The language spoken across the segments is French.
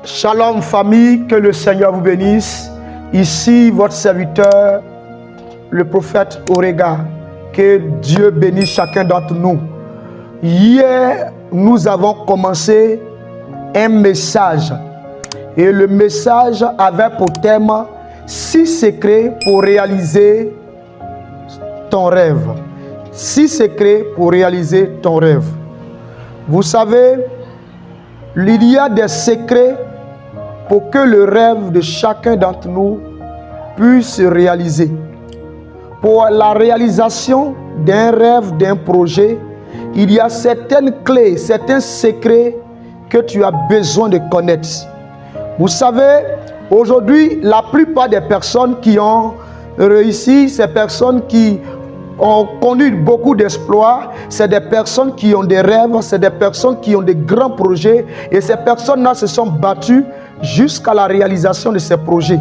Shalom famille, que le Seigneur vous bénisse. Ici votre serviteur, le prophète Orega. Que Dieu bénisse chacun d'entre nous. Hier, nous avons commencé un message. Et le message avait pour thème 6 secrets pour réaliser ton rêve. 6 secrets pour réaliser ton rêve. Vous savez, il y a des secrets pour que le rêve de chacun d'entre nous puisse se réaliser. Pour la réalisation d'un rêve, d'un projet, il y a certaines clés, certains secrets que tu as besoin de connaître. Vous savez, aujourd'hui, la plupart des personnes qui ont réussi, ces personnes qui ont connu beaucoup d'exploits, c'est des personnes qui ont des rêves, c'est des personnes qui ont des grands projets et ces personnes-là se sont battues jusqu'à la réalisation de ces projets.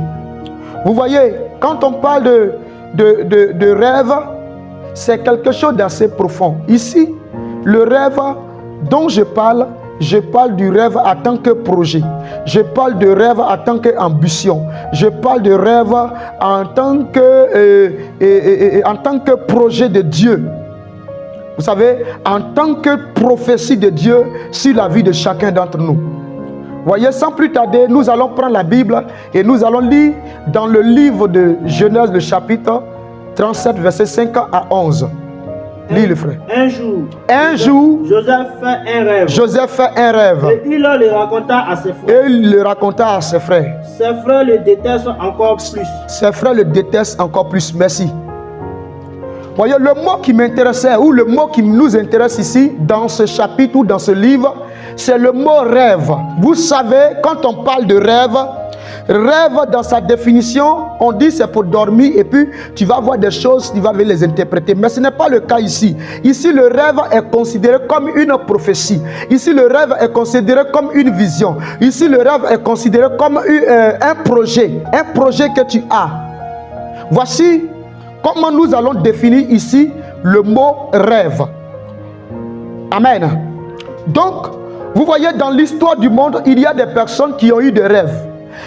Vous voyez, quand on parle de rêve, c'est quelque chose d'assez profond. Ici, le rêve dont je parle du rêve en tant que projet. Je parle de rêve en tant qu'ambition. Je parle de rêve en tant que projet de Dieu. Vous savez, en tant que prophétie de Dieu sur la vie de chacun d'entre nous. Voyez, sans plus tarder, nous allons prendre la Bible et nous allons lire dans le livre de Genèse, le chapitre 37, versets 5 à 11. Lis le frère. Un jour, Joseph fait un rêve. Et il le raconta à ses frères. Ses frères le détestent encore plus. Merci. Voyez, le mot qui m'intéressait, ou le mot qui nous intéresse ici, dans ce chapitre ou dans ce livre, c'est le mot rêve. Vous savez, quand on parle de rêve, dans sa définition, on dit c'est pour dormir et puis tu vas voir des choses, tu vas les interpréter. Mais ce n'est pas le cas ici. Ici, le rêve est considéré comme une prophétie. Ici, le rêve est considéré comme une vision. Ici, le rêve est considéré comme un projet que tu as. Voici comment nous allons définir ici le mot rêve. Amen. Donc, vous voyez, dans l'histoire du monde, il y a des personnes qui ont eu des rêves.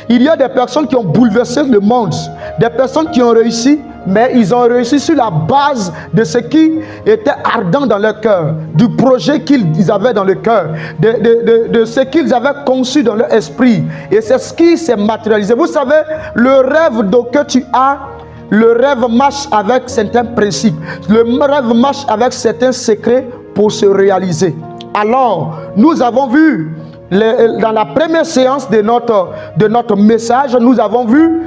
Il y a des personnes qui ont bouleversé le monde. Des personnes qui ont réussi, mais ils ont réussi sur la base de ce qui était ardent dans leur cœur, du projet qu'ils avaient dans le cœur, de ce qu'ils avaient conçu dans leur esprit. Et c'est ce qui s'est matérialisé. Vous savez, le rêve que tu as, le rêve marche avec certains principes. Le rêve marche avec certains secrets pour se réaliser. Alors, nous avons vu, dans la première séance de notre message, nous avons vu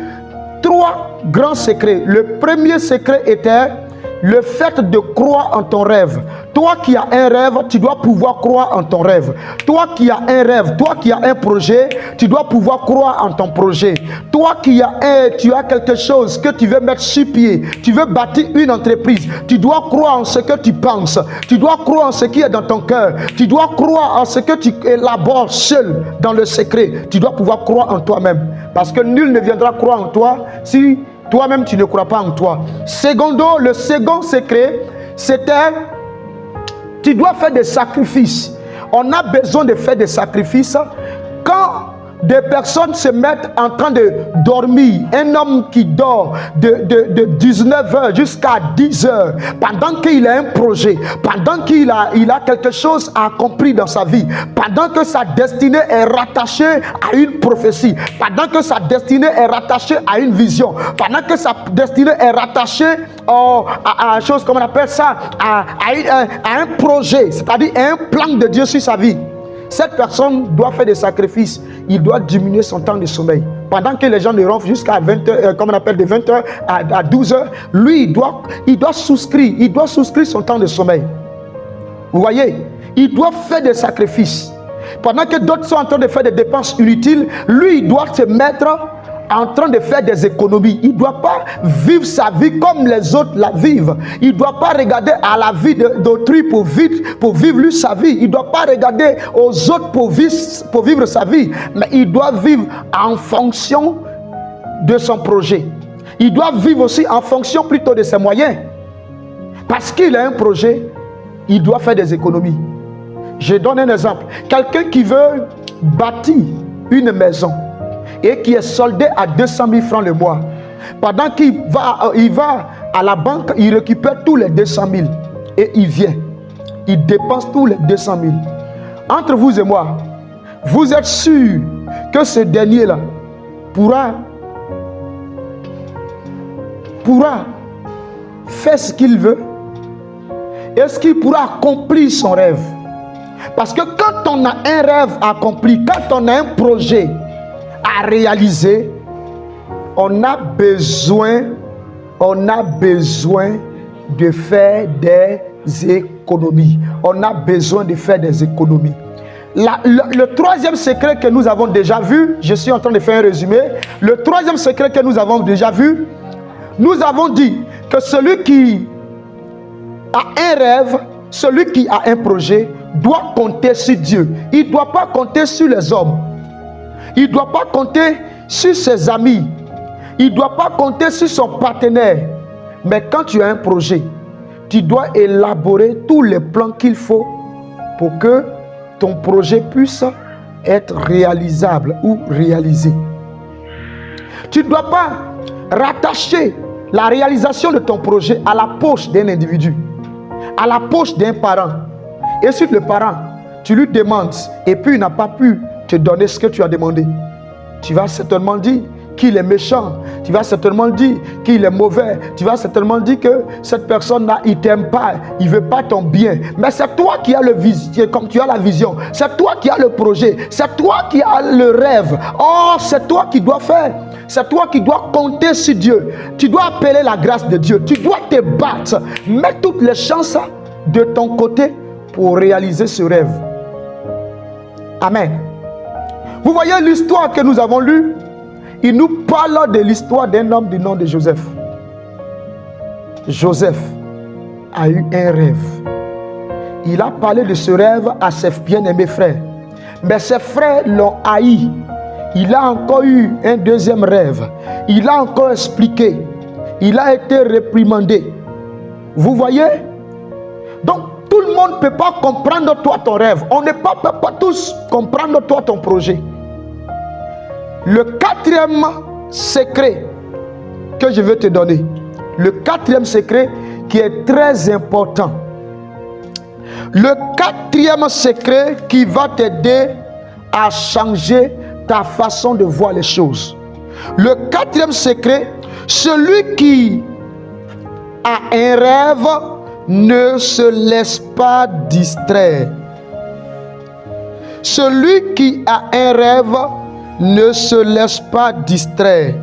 3 grands secrets. Le premier secret était le fait de croire en ton rêve. Toi qui as un rêve, tu dois pouvoir croire en ton rêve. Toi qui as un rêve, toi qui as un projet, tu dois pouvoir croire en ton projet. Toi qui tu as quelque chose que tu veux mettre sur pied, tu veux bâtir une entreprise, tu dois croire en ce que tu penses. Tu dois croire en ce qui est dans ton cœur. Tu dois croire en ce que tu élabores seul dans le secret. Tu dois pouvoir croire en toi-même. Parce que nul ne viendra croire en toi si toi-même tu ne crois pas en toi. Secondo, le second secret, c'était tu dois faire des sacrifices. On a besoin de faire des sacrifices. Quand des personnes se mettent en train de dormir, un homme qui dort de 19h jusqu'à 10h, pendant qu'il a un projet, pendant qu'il a quelque chose à accomplir dans sa vie, pendant que sa destinée est rattachée à une prophétie, pendant que sa destinée est rattachée à une vision, pendant que sa destinée est rattachée à une chose, comment on appelle ça, à un projet, c'est-à-dire à un plan de Dieu sur sa vie. Cette personne doit faire des sacrifices. Il doit diminuer son temps de sommeil. Pendant que les gens ne ronflent jusqu'à 20h, comme on appelle de 20h à 12h, lui, il doit souscrire son temps de sommeil. Vous voyez, il doit faire des sacrifices. Pendant que d'autres sont en train de faire des dépenses inutiles, lui, il doit se mettre en train de faire des économies. Il ne doit pas vivre sa vie comme les autres la vivent. Il ne doit pas regarder à la vie d'autrui pour vivre lui sa vie. Il ne doit pas regarder aux autres pour vivre sa vie. Mais il doit vivre en fonction de son projet. Il doit vivre aussi en fonction plutôt de ses moyens. Parce qu'il a un projet, il doit faire des économies. Je donne un exemple. Quelqu'un qui veut bâtir une maison et qui est soldée à 200 000 francs le mois, pendant qu'il va à la banque, il récupère tous les 200 000 et il vient, il dépense tous les 200 000. Entre vous et moi, vous êtes sûr que ce dernier-là pourra faire ce qu'il veut? Est-ce qu'il pourra accomplir son rêve? Parce que quand on a un rêve accompli, quand on a un projet à réaliser, on a besoin de faire des économies. On a besoin de faire des économies. Le troisième secret que nous avons déjà vu, je suis en train de faire un résumé. Le troisième secret que nous avons déjà vu, nous avons dit que celui qui a un rêve, celui qui a un projet, doit compter sur Dieu. Il ne doit pas compter sur les hommes. Il ne doit pas compter sur ses amis. Il ne doit pas compter sur son partenaire. Mais quand tu as un projet, tu dois élaborer tous les plans qu'il faut pour que ton projet puisse être réalisable ou réalisé. Tu ne dois pas rattacher la réalisation de ton projet à la poche d'un individu, à la poche d'un parent. Et si le parent, tu lui demandes et puis il n'a pas pu te donner ce que tu as demandé, tu vas certainement dire qu'il est méchant, tu vas certainement dire qu'il est mauvais, tu vas certainement dire que cette personne-là, il ne t'aime pas, il ne veut pas ton bien. Mais c'est toi qui as le vision, comme tu as la vision, c'est toi qui as le projet, c'est toi qui as le rêve. Oh, c'est toi qui dois faire, c'est toi qui dois compter sur Dieu. Tu dois appeler la grâce de Dieu, tu dois te battre, mettre toutes les chances de ton côté pour réaliser ce rêve. Amen. Vous voyez l'histoire que nous avons lue? Il nous parle de l'histoire d'un homme du nom de Joseph. Joseph a eu un rêve. Il a parlé de ce rêve à ses bien-aimés frères. Mais ses frères l'ont haï. Il a encore eu un deuxième rêve. Il a encore expliqué. Il a été réprimandé. Vous voyez? Donc, tout le monde ne peut pas comprendre toi ton rêve. On ne peut pas tous comprendre toi ton projet. Le quatrième secret que je veux te donner, le quatrième secret qui est très important, le quatrième secret qui va t'aider à changer ta façon de voir les choses. Le quatrième secret, celui qui a un rêve ne se laisse pas distraire. Celui qui a un rêve ne se laisse pas distraire.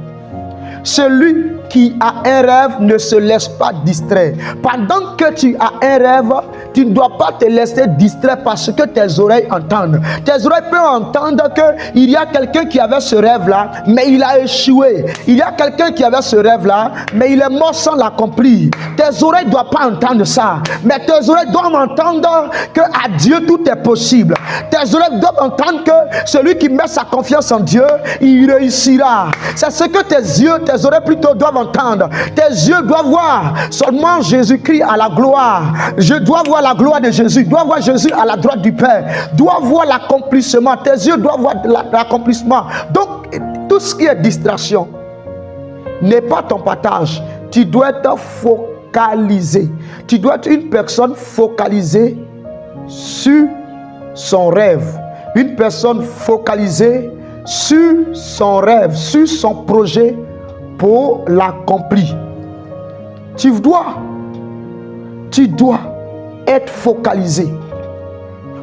Celui qui a un rêve ne se laisse pas distraire. Pendant que tu as un rêve, tu ne dois pas te laisser distraire parce que tes oreilles entendent. Tes oreilles peuvent entendre qu'il y a quelqu'un qui avait ce rêve-là, mais il a échoué. Il y a quelqu'un qui avait ce rêve-là, mais il est mort sans l'accomplir. Tes oreilles ne doivent pas entendre ça. Mais tes oreilles doivent entendre qu'à Dieu tout est possible. Tes oreilles doivent entendre que celui qui met sa confiance en Dieu, il réussira. C'est ce que tes yeux, tes oreilles plutôt doivent entendre. Tes yeux doivent voir seulement Jésus-Christ à la gloire. Je dois voir la gloire de Jésus. Dois voir Jésus à la droite du Père. Dois voir l'accomplissement. Tes yeux doivent voir l'accomplissement. Donc, tout ce qui est distraction n'est pas ton partage. Tu dois être focalisé. Tu dois être une personne focalisée sur son rêve. Une personne focalisée sur son rêve, sur son projet pour l'accomplir. Tu dois être focalisé.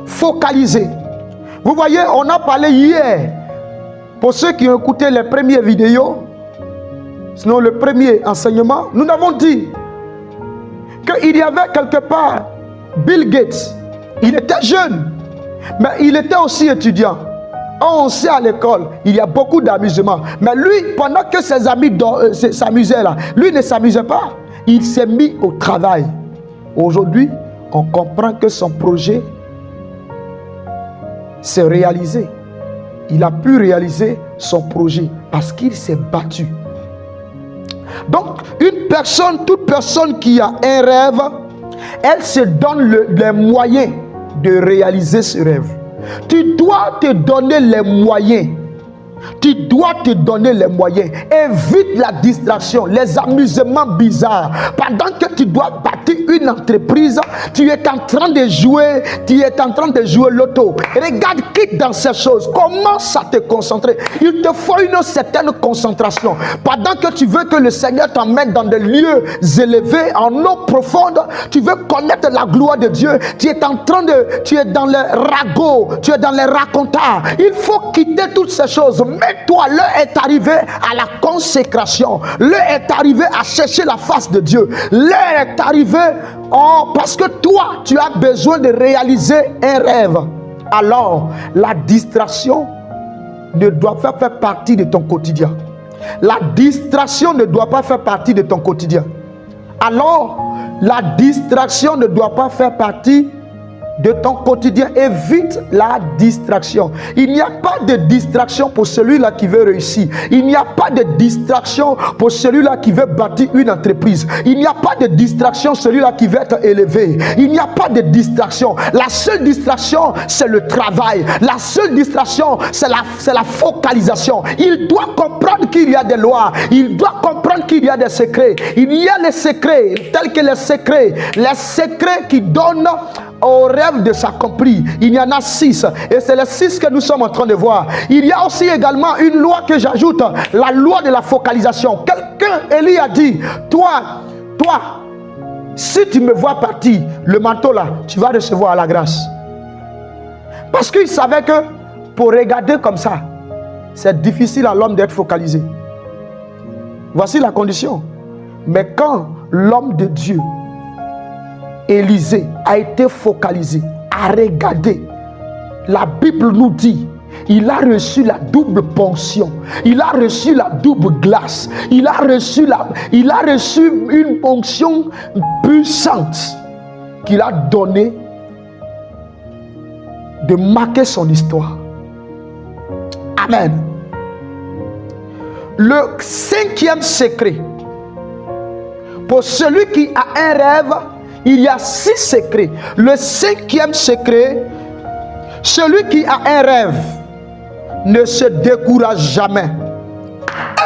Focalisé. Vous voyez, on a parlé hier, pour ceux qui ont écouté les premières vidéos, sinon le premier enseignement, nous avons dit qu'il y avait quelque part Bill Gates. Il était jeune, mais il était aussi étudiant. On sait à l'école, il y a beaucoup d'amusement. Mais lui, pendant que ses amis s'amusaient là, lui ne s'amusait pas. Il s'est mis au travail. Aujourd'hui, on comprend que son projet s'est réalisé. Il a pu réaliser son projet parce qu'il s'est battu. Donc, toute personne qui a un rêve, elle se donne les moyens de réaliser ce rêve. Tu dois te donner les moyens Tu dois te donner les moyens. Évite la distraction, les amusements bizarres. Pendant que tu dois bâtir une entreprise, tu es en train de jouer, l'auto. Regarde, quitte dans ces choses. Commence à te concentrer. Il te faut une certaine concentration. Pendant que tu veux que le Seigneur t'emmène dans des lieux élevés, en eau profonde, tu veux connaître la gloire de Dieu. Tu es dans les ragots, tu es dans les racontards. Il faut quitter toutes ces choses. Mais toi, l'heure est arrivé à la consécration. L'heure est arrivé à chercher la face de Dieu. L'heure est arrivée parce que toi, tu as besoin de réaliser un rêve. Alors, la distraction ne doit pas faire partie de ton quotidien. La distraction ne doit pas faire partie de ton quotidien. Alors, la distraction ne doit pas faire partie de ton quotidien. Évite la distraction. Il n'y a pas de distraction pour celui-là qui veut réussir. Il n'y a pas de distraction pour celui-là qui veut bâtir une entreprise. Il n'y a pas de distraction pour celui-là qui veut être élevé. Il n'y a pas de distraction. La seule distraction, c'est le travail. La seule distraction, c'est la focalisation. Il doit comprendre qu'il y a des lois. Il doit comprendre qu'il y a des secrets. Il y a les secrets, tels que les secrets qui donnent au rêve de s'accomplir. Il y en a 6 et c'est les 6 que nous sommes en train de voir. Il y a aussi également une loi que j'ajoute, la loi de la focalisation. Élie a dit, toi, si tu me vois partir, le manteau là, tu vas recevoir la grâce. Parce qu'il savait que pour regarder comme ça, c'est difficile à l'homme d'être focalisé. Voici la condition. Mais quand l'homme de Dieu Élisée a été focalisé, a regardé, la Bible nous dit, il a reçu la double ponction, il a reçu la double glace, il a reçu une ponction puissante qu'il a donnée de marquer son histoire. Amen. Le 5e secret, pour celui qui a un rêve, il y a 6 secrets. Le 5e secret, celui qui a un rêve ne se décourage jamais.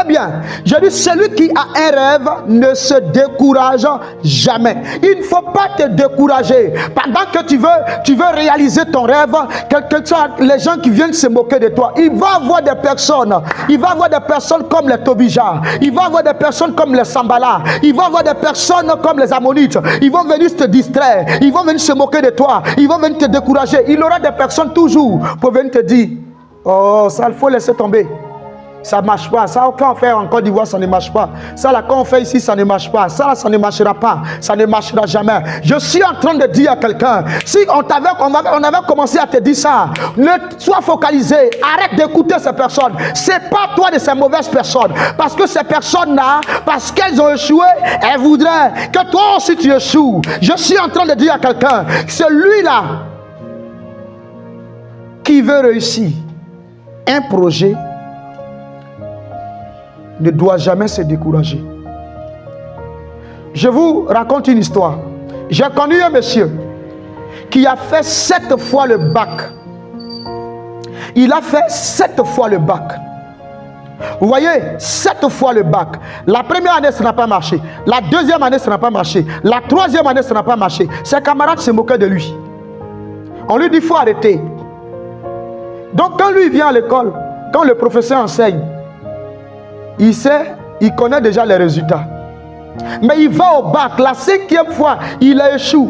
Eh bien, je dis, celui qui a un rêve ne se décourage jamais. Il ne faut pas te décourager. Pendant que tu veux réaliser ton rêve, les gens qui viennent se moquer de toi, il va y avoir des personnes comme les Tobija, il va y avoir des personnes comme les Sambala, il va y avoir des personnes comme les Ammonites. Ils vont venir te distraire, ils vont venir se moquer de toi, ils vont venir te décourager. Il y aura des personnes toujours pour venir te dire, oh, ça il faut laisser tomber. Ça ne marche pas. Ça, quand on fait en Côte d'Ivoire, ça ne marche pas. Ça, là, quand on fait ici, ça ne marche pas. Ça, là, ça ne marchera pas. Ça ne marchera jamais. Je suis en train de dire à quelqu'un, si on avait commencé à te dire ça, ne sois focalisé. Arrête d'écouter ces personnes. C'est pas toi de ces mauvaises personnes. Parce que ces personnes-là, parce qu'elles ont échoué, elles voudraient que toi aussi tu échoues. Je suis en train de dire à quelqu'un, celui-là qui veut réussir un projet ne doit jamais se décourager. Je vous raconte une histoire. J'ai connu un monsieur qui a fait 7 fois le bac. Il a fait 7 fois le bac. Vous voyez, 7 fois le bac. La première année, ça n'a pas marché. La deuxième année, ça n'a pas marché. La troisième année, ça n'a pas marché. Ses camarades se moquaient de lui. On lui dit, il faut arrêter. Donc, quand lui vient à l'école, quand le professeur enseigne, il sait, il connaît déjà les résultats. Mais il va au bac, la 5e fois, il a échoué.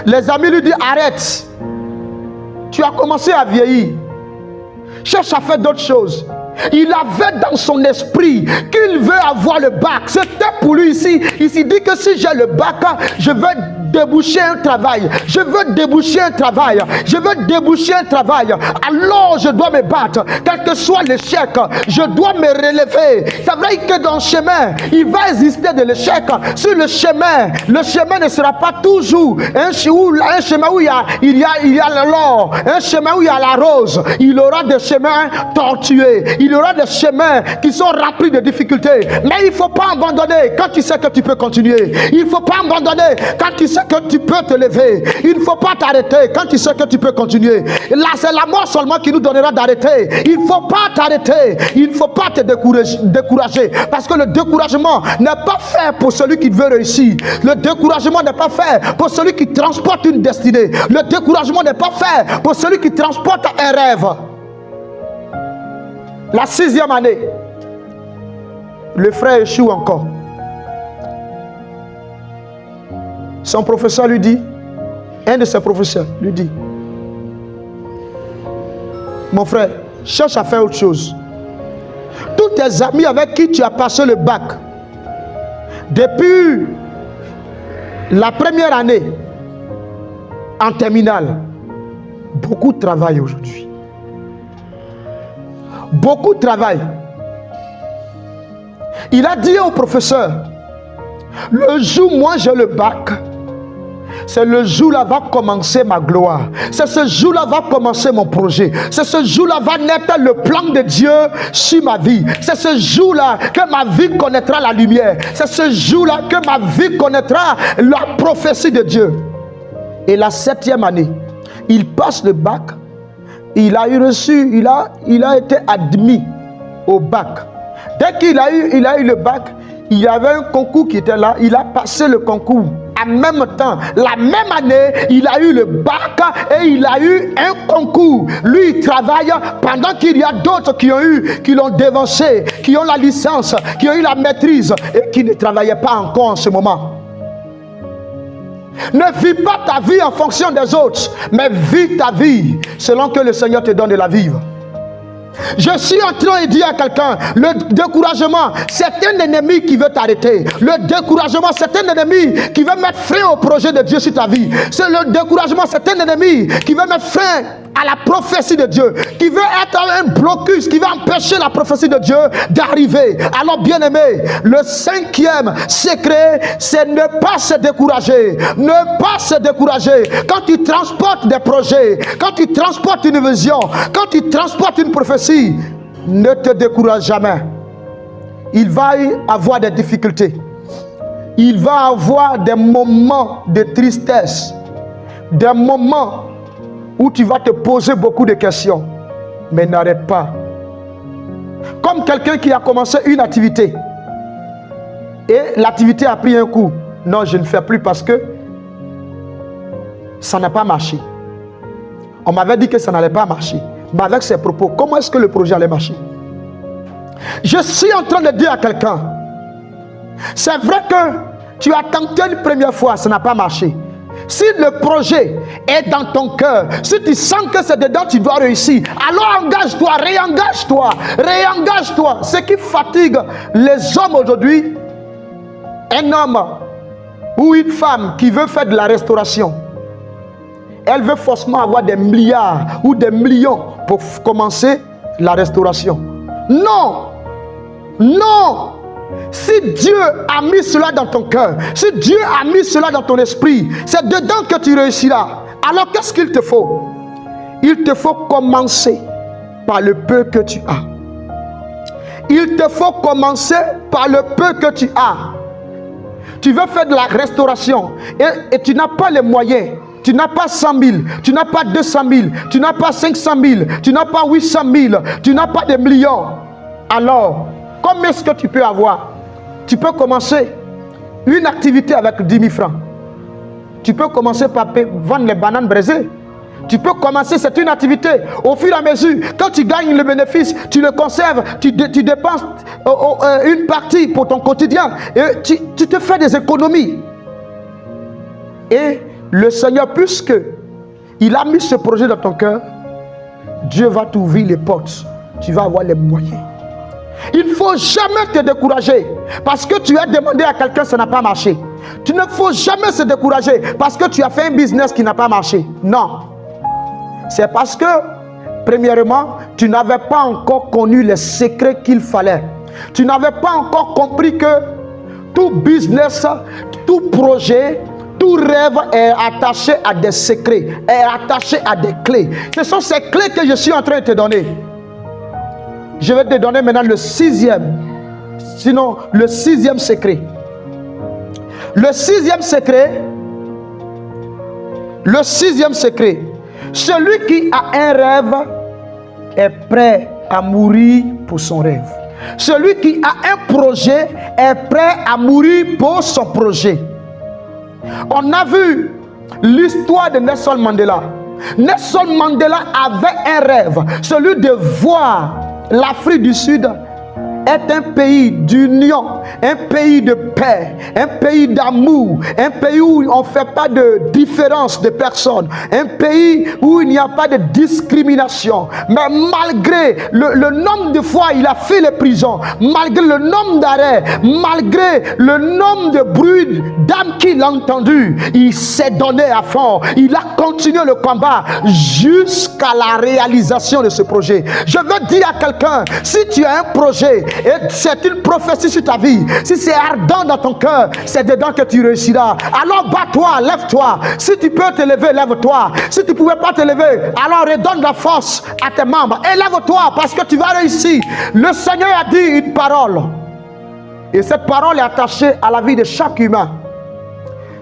Les amis lui disent, arrête. Tu as commencé à vieillir. Cherche à faire d'autres choses. Il avait dans son esprit qu'il veut avoir le bac. C'était pour lui ici. Il s'est dit que si j'ai le bac, je vais déboucher un travail. Je veux déboucher un travail. Je veux déboucher un travail. Alors je dois me battre. Quel que soit l'échec, je dois me relever. C'est vrai que dans le chemin, il va exister de l'échec. Sur le chemin ne sera pas toujours un chemin où il y a l'or, un chemin où il y a la rose. Il y aura des chemins tortueux. Il y aura des chemins qui sont remplis de difficultés. Mais il ne faut pas abandonner quand tu sais que tu peux continuer. Il ne faut pas abandonner quand tu sais sais que tu peux te lever. Il ne faut pas t'arrêter quand tu sais que tu peux continuer. Là, c'est la mort seulement qui nous donnera d'arrêter. Il ne faut pas t'arrêter. Il ne faut pas te décourager. Parce que le découragement n'est pas fait pour celui qui veut réussir. Le découragement n'est pas fait pour celui qui transporte une destinée. Le découragement n'est pas fait pour celui qui transporte un rêve. La 6e année, le frère échoue encore. Son professeur lui dit, un de ses professeurs lui dit, mon frère, cherche à faire autre chose. Tous tes amis avec qui tu as passé le bac, depuis la première année en terminale, beaucoup travaillent aujourd'hui. Beaucoup travaillent. Il a dit au professeur, le jour où moi j'ai le bac, c'est le jour-là va commencer ma gloire. C'est ce jour-là va commencer mon projet. C'est ce jour-là va naître le plan de Dieu sur ma vie. C'est ce jour-là que ma vie connaîtra la lumière. C'est ce jour-là que ma vie connaîtra la prophétie de Dieu. Et la 7e année, il passe le bac. Il a été admis au bac. Dès qu'il a eu le bac, il y avait un concours qui était là. Il a passé le concours. En même temps, la même année, il a eu le bac et il a eu un concours. Lui, il travaille pendant qu'il y a d'autres qui l'ont dévancé, qui ont la licence, qui ont eu la maîtrise et qui ne travaillaient pas encore en ce moment. Ne vis pas ta vie en fonction des autres, mais vis ta vie selon que le Seigneur te donne de la vivre. Je suis en train de dire à quelqu'un, le découragement, c'est un ennemi qui veut t'arrêter. Le découragement, c'est un ennemi qui veut mettre frein au projet de Dieu sur ta vie. C'est le découragement, c'est un ennemi qui veut mettre frein à la prophétie de Dieu, qui veut être un blocus, qui veut empêcher la prophétie de Dieu d'arriver. Alors bien aimé, le 5e secret, c'est ne pas se décourager. Ne pas se décourager. Quand tu transportes des projets, quand tu transportes une vision, quand tu transportes une prophétie, ne te décourage jamais. Il va y avoir des difficultés. Il va y avoir des moments de tristesse, des moments où tu vas te poser beaucoup de questions, mais n'arrête pas. Comme quelqu'un qui a commencé une activité et l'activité a pris un coup. Non, je ne fais plus parce que ça n'a pas marché. On m'avait dit que ça n'allait pas marcher. Mais avec ces propos, comment est-ce que le projet allait marcher? Je suis en train de dire à quelqu'un, c'est vrai que tu as tenté une première fois, ça n'a pas marché. Si le projet est dans ton cœur, si tu sens que c'est dedans, tu dois réussir, alors engage-toi, réengage-toi. Ce qui fatigue les hommes aujourd'hui, un homme ou une femme qui veut faire de la restauration, elle veut forcément avoir des milliards ou des millions pour commencer la restauration. Non, non. Si Dieu a mis cela dans ton cœur, si Dieu a mis cela dans ton esprit, c'est dedans que tu réussiras. Alors qu'est-ce qu'il te faut? Il te faut commencer par le peu que tu as. Il te faut commencer par le peu que tu as. Tu veux faire de la restauration et tu n'as pas les moyens. Tu n'as pas 100 000, tu n'as pas 200 000, tu n'as pas 500 000, tu n'as pas 800 000, tu n'as pas des millions. Alors, combien est-ce que tu peux avoir? Tu peux commencer une activité avec 10 000 francs. Tu peux commencer par vendre les bananes braisées. Tu peux commencer, c'est une activité. Au fur et à mesure, quand tu gagnes le bénéfice, tu le conserves, tu dépenses une partie pour ton quotidien. Et tu te fais des économies. Et le Seigneur, puisque il a mis ce projet dans ton cœur, Dieu va t'ouvrir les portes. Tu vas avoir les moyens. Il ne faut jamais te décourager parce que tu as demandé à quelqu'un, ça n'a pas marché. Tu ne faut jamais se décourager parce que tu as fait un business qui n'a pas marché. Non. C'est parce que, premièrement, tu n'avais pas encore connu les secrets qu'il fallait. Tu n'avais pas encore compris que tout business, tout projet, tout rêve est attaché à des secrets, est attaché à des clés. Ce sont ces clés que je suis en train de te donner. Je vais te donner maintenant le 6e. Sinon, le 6e secret. Le 6e secret, Le sixième secret. Celui qui a un rêve est prêt à mourir pour son rêve. Celui qui a un projet est prêt à mourir pour son projet. On a vu l'histoire de Nelson Mandela. Nelson Mandela avait un rêve, celui de voir l'Afrique du Sud est un pays d'union, un pays de paix, un pays d'amour, un pays où on ne fait pas de différence de personnes, un pays où il n'y a pas de discrimination. Mais malgré le nombre de fois il a fait les prisons, malgré le nombre d'arrêts, malgré le nombre de bruits d'âmes qu'il a entendu, il s'est donné à fond. Il a continué le combat jusqu'à la réalisation de ce projet. Je veux dire à quelqu'un, si tu as un projet, et c'est une prophétie sur ta vie, si c'est ardent dans ton cœur, c'est dedans que tu réussiras. Alors bats-toi, lève-toi. Si tu peux te lever, lève-toi. Si tu ne pouvais pas te lever, alors redonne la force à tes membres et lève-toi parce que tu vas réussir. Le Seigneur a dit une parole et cette parole est attachée à la vie de chaque humain.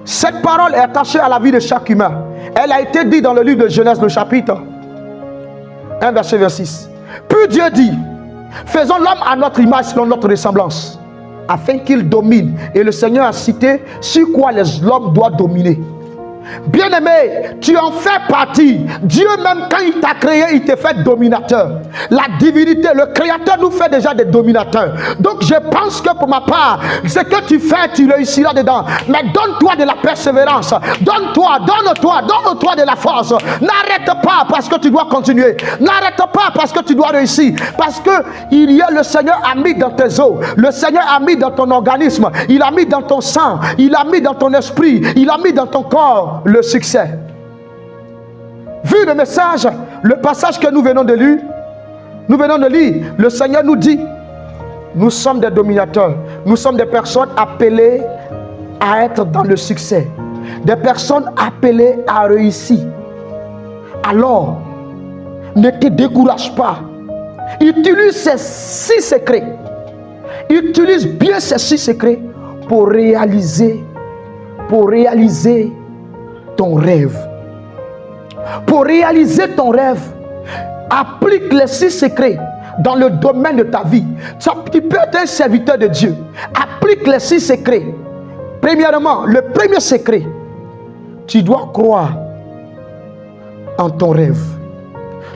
Cette parole est attachée à la vie de chaque humain. Elle a été dite dans le livre de Genèse, le chapitre 1, verset 6. Puis Dieu dit: faisons l'homme à notre image selon notre ressemblance, afin qu'il domine. Et le Seigneur a cité sur quoi l'homme doit dominer. Bien-aimé, tu en fais partie. Dieu même quand il t'a créé, il te fait dominateur. La divinité, le créateur nous fait déjà des dominateurs. Donc je pense que pour ma part, ce que tu fais, tu réussiras dedans. Mais donne-toi de la persévérance. Donne-toi de la force. N'arrête pas parce que tu dois continuer. N'arrête pas parce que tu dois réussir. Parce que le Seigneur a mis dans tes os. Le Seigneur a mis dans ton organisme. Il a mis dans ton sang. Il a mis dans ton esprit. Il a mis dans ton corps le succès. Vu le message, le passage que nous venons de lire, le Seigneur nous dit: nous sommes des dominateurs, nous sommes des personnes appelées à être dans le succès, des personnes appelées à réussir. Alors, ne te décourage pas. Utilise ces 6 secrets. Utilise bien ces 6 secrets pour réaliser ton rêve. Pour réaliser ton rêve, applique les 6 secrets dans le domaine de ta vie. Tu peux être un serviteur de Dieu. Applique les 6 secrets. Premièrement, le premier secret, tu dois croire en ton rêve.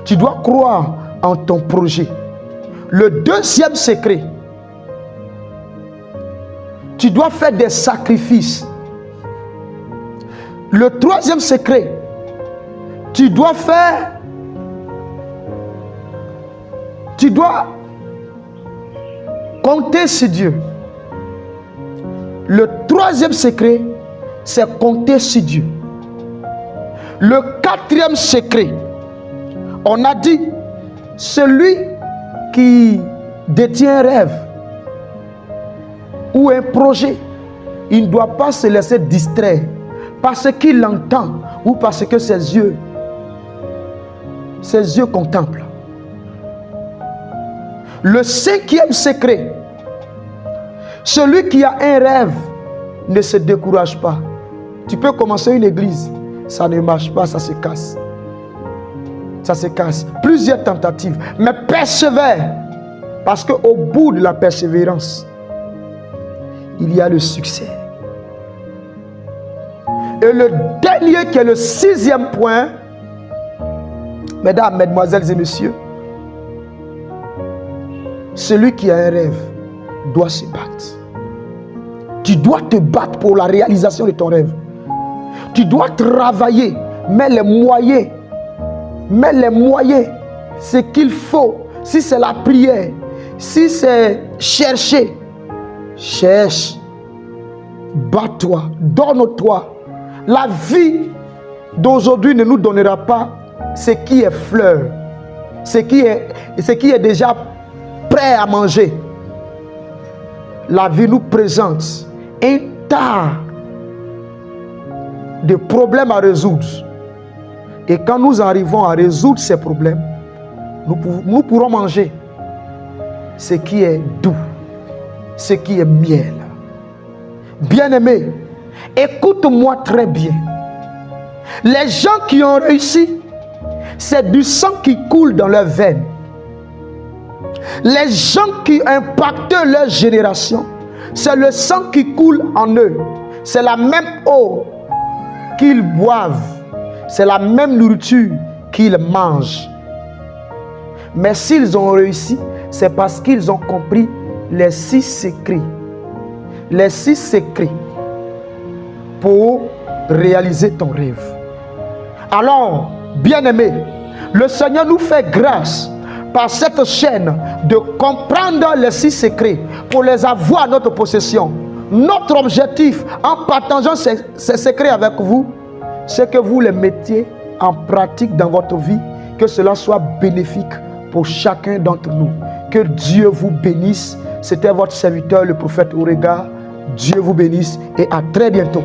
Tu dois croire en ton projet. Le deuxième secret, tu dois faire des sacrifices. Le troisième secret, tu dois compter sur Dieu. Le troisième secret, c'est compter sur Dieu. Le quatrième secret, on a dit, celui qui détient un rêve ou un projet, il ne doit pas se laisser distraire parce qu'il entend ou parce que ses yeux contemplent. Le cinquième secret, celui qui a un rêve ne se décourage pas. Tu peux commencer une église, ça ne marche pas, ça se casse. Ça se casse. Plusieurs tentatives, mais persévère, parce qu'au bout de la persévérance, il y a le succès. Et le dernier qui est le 6e point, mesdames, mesdemoiselles et messieurs, celui qui a un rêve doit se battre. Tu dois te battre pour la réalisation de ton rêve. Tu dois travailler, mets les moyens, ce qu'il faut. Si c'est la prière, si c'est chercher, cherche, bats-toi, donne-toi. La vie d'aujourd'hui ne nous donnera pas ce qui est fleur, ce qui est déjà prêt à manger. La vie nous présente un tas de problèmes à résoudre. Et quand nous arrivons à résoudre ces problèmes, nous pourrons manger ce qui est doux, ce qui est miel. Bien-aimé, écoute-moi très bien. Les gens qui ont réussi, c'est du sang qui coule dans leurs veines. Les gens qui impactent leur génération, c'est le sang qui coule en eux. C'est la même eau qu'ils boivent. C'est la même nourriture qu'ils mangent. Mais s'ils ont réussi, c'est parce qu'ils ont compris les 6 secrets. Les 6 secrets pour réaliser ton rêve. Alors, bien-aimés, le Seigneur nous fait grâce par cette chaîne de comprendre les 6 secrets pour les avoir à notre possession. Notre objectif en partageant ces secrets avec vous, c'est que vous les mettiez en pratique dans votre vie, que cela soit bénéfique pour chacun d'entre nous. Que Dieu vous bénisse. C'était votre serviteur, le prophète Orega. Dieu vous bénisse et à très bientôt.